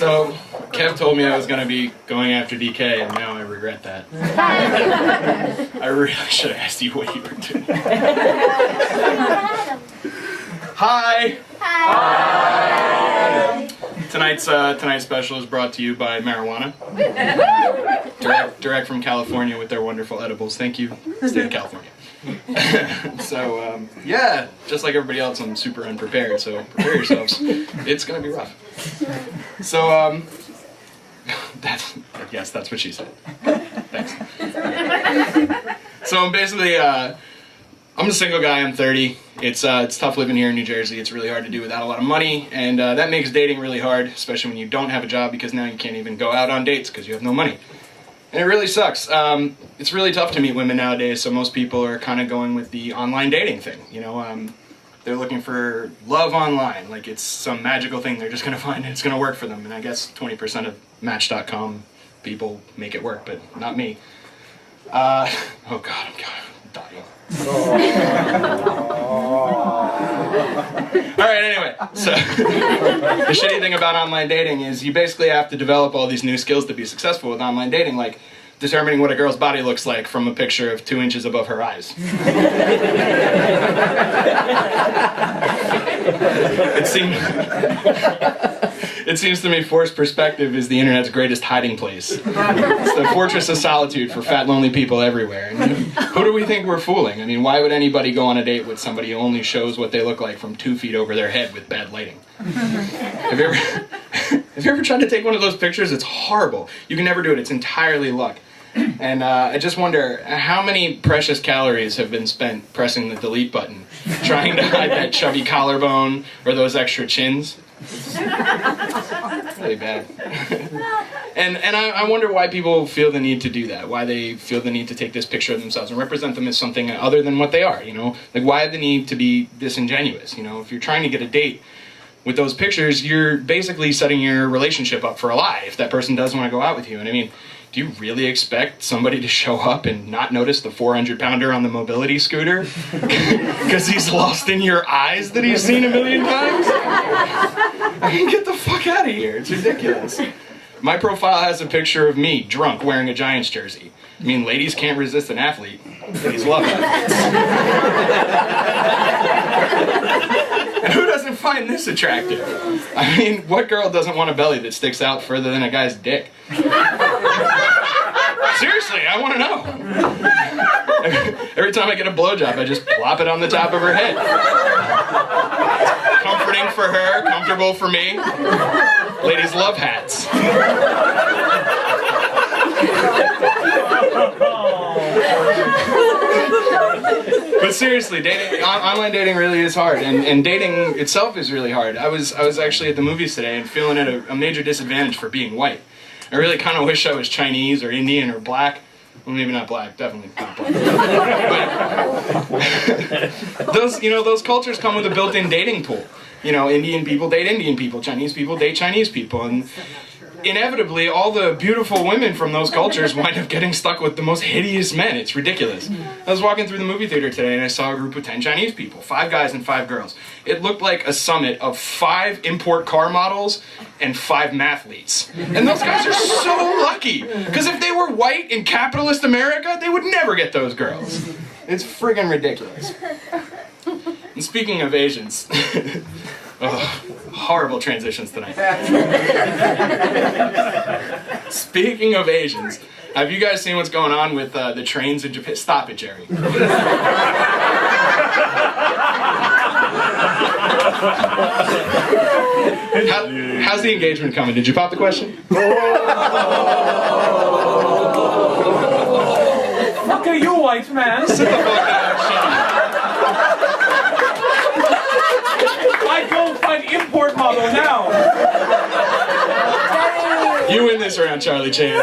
So, Kev told me I was going to be going after DK, and now I regret that. I really should have asked you what you were doing. Hi! Hi! Tonight's special is brought to you by marijuana. Direct from California with their wonderful edibles. Thank you, State of California. So, yeah, just like everybody else, I'm super unprepared, so prepare yourselves. It's going to be rough. So, yes, that's what she said. Thanks. So, basically, I'm a single guy, I'm 30. It's tough living here in New Jersey. It's really hard to do without a lot of money, and that makes dating really hard, especially when you don't have a job, because now you can't even go out on dates because you have no money. And it really sucks. It's really tough to meet women nowadays, so most people are kind of going with the online dating thing. You know, they're looking for love online, like it's some magical thing they're just going to find and it's going to work for them. And I guess 20% of Match.com people make it work, but not me. Oh God, I'm dying. Alright, anyway, so the shitty thing about online dating is you basically have to develop all these new skills to be successful with online dating, like determining what a girl's body looks like from a picture of 2 inches above her eyes. It seems to me forced perspective is the internet's greatest hiding place. It's the fortress of solitude for fat, lonely people everywhere. And who do we think we're fooling? I mean, why would anybody go on a date with somebody who only shows what they look like from 2 feet over their head with bad lighting? Have you ever tried to take one of those pictures? It's horrible. You can never do it. It's entirely luck. And I just wonder how many precious calories have been spent pressing the delete button, trying to hide that chubby collarbone or those extra chins. Really bad. And I wonder why people feel the need to do that, why they feel the need to take this picture of themselves and represent them as something other than what they are, you know? Like, why the need to be disingenuous, you know? If you're trying to get a date with those pictures, you're basically setting your relationship up for a lie if that person does want to go out with you. And I mean, do you really expect somebody to show up and not notice the 400-pounder on the mobility scooter? Because he's lost in your eyes that he's seen 1,000,000 times? I mean, get the fuck out of here. It's ridiculous. My profile has a picture of me, drunk, wearing a Giants jersey. I mean, ladies can't resist an athlete. Ladies love athletes. And who doesn't find this attractive? I mean, what girl doesn't want a belly that sticks out further than a guy's dick? Seriously, I want to know. Every time I get a blowjob, I just plop it on the top of her head. Comforting for her, comfortable for me. Ladies love hats. But seriously, online dating really is hard, and dating itself is really hard. I was actually at the movies today and feeling at a major disadvantage for being white. I really kind of wish I was Chinese or Indian or black. Well, maybe not black, definitely not black. But those cultures come with a built-in dating pool. You know, Indian people date Indian people, Chinese people date Chinese people, and inevitably, all the beautiful women from those cultures wind up getting stuck with the most hideous men. It's ridiculous. I was walking through the movie theater today and I saw a group of 10 Chinese people, 5 guys and 5 girls. It looked like a summit of 5 import car models and 5 mathletes. And those guys are so lucky, because if they were white in capitalist America, they would never get those girls. It's friggin' ridiculous. And speaking of Asians, horrible transitions tonight. Speaking of Asians, have you guys seen what's going on with the trains in Japan? Stop it, Jerry. How's the engagement coming? Did you pop the question? Fuck are you, white man? Sit the fuck down, shut up. I go find import model now. You win this round, Charlie Chan.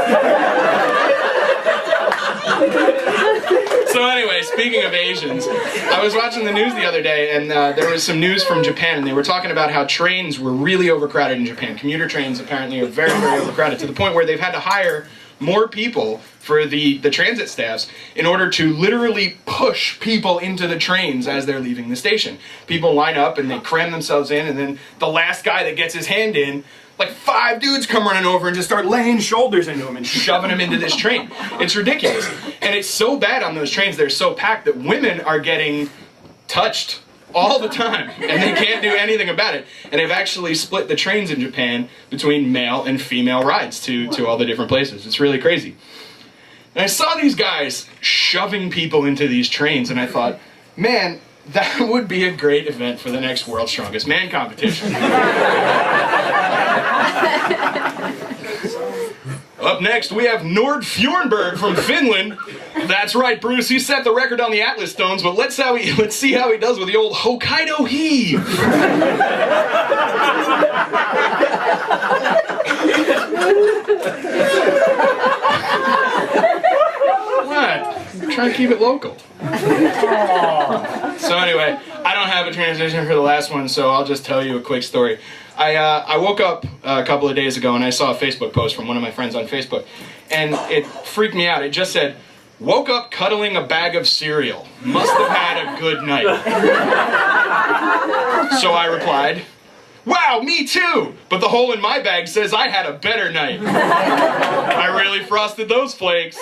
So anyway, speaking of Asians, I was watching the news the other day, and there was some news from Japan, and they were talking about how trains were really overcrowded in Japan. Commuter trains apparently are very, very overcrowded, to the point where they've had to hire more people for the transit staffs in order to literally push people into the trains as they're leaving the station. People line up and they cram themselves in, and then the last guy that gets his hand in like 5 dudes come running over and just start laying shoulders into him and shoving him into this train. It's ridiculous. And it's so bad on those trains, they're so packed that women are getting touched all the time, and they can't do anything about it. And they've actually split the trains in Japan between male and female rides to all the different places. It's really crazy. And I saw these guys shoving people into these trains, and I thought, man, that would be a great event for the next World's Strongest Man competition. Up next, we have Nord Fjornberg from Finland. That's right, Bruce. He set the record on the Atlas stones, but let's see how he does with the old Hokkaido heave. What? Try to keep it local. So anyway, I don't have a transition for the last one, so I'll just tell you a quick story. I woke up a couple of days ago and I saw a Facebook post from one of my friends on Facebook, and it freaked me out. It just said, "Woke up cuddling a bag of cereal. Must have had a good night." So I replied, "Wow, me too! But the hole in my bag says I had a better night." I really frosted those flakes.